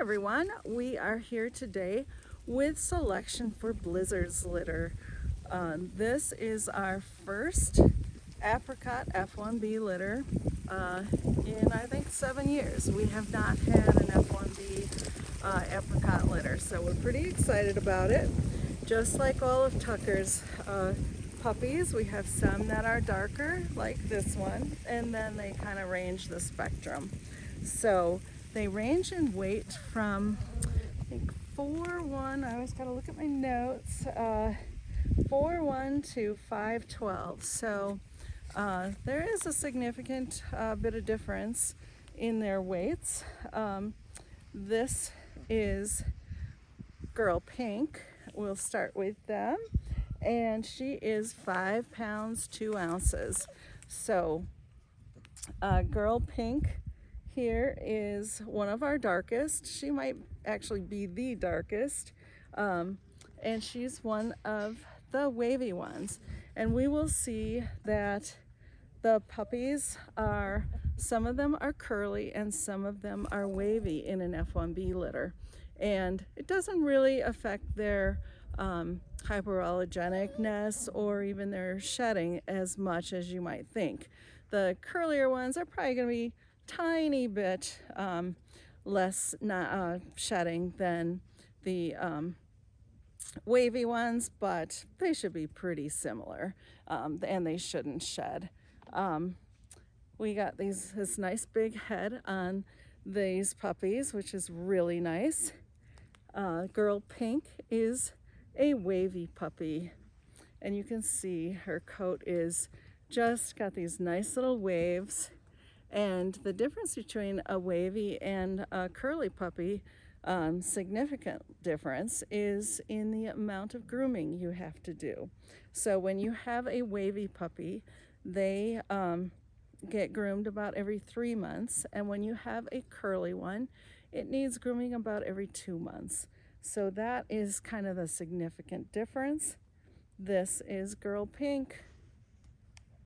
everyone, we are here today with selection for Blizzard's litter. This is our first apricot F1B litter in I think 7 years. We have not had an F1B apricot litter, so we're pretty excited about it. Just like all of Tucker's puppies, we have some that are darker like this one, and then they kind of range the spectrum. So they range in weight from, I think, 4'1", I always gotta look at my notes, 4'1" to 5'12". So there is a significant bit of difference in their weights. This is Girl Pink. We'll start with them. And she is 5 pounds, 2 ounces. So Girl Pink here is one of our darkest. She might actually be the darkest. And she's one of the wavy ones. And we will see that the puppies are, some of them are curly and some of them are wavy in an F1B litter. And it doesn't really affect their hypoallergenicness or even their shedding as much as you might think. The curlier ones are probably going to be tiny bit less shedding than the wavy ones, but they should be pretty similar, and they shouldn't shed. We got this nice big head on these puppies, which is really nice. Girl Pink is a wavy puppy, and you can see her coat is just got these nice little waves. And the difference between a wavy and a curly puppy, significant difference, is in the amount of grooming you have to do. So when you have a wavy puppy, they get groomed about every 3 months, and when you have a curly one, it needs grooming about every 2 months. So that is kind of the significant difference. This is Girl Pink.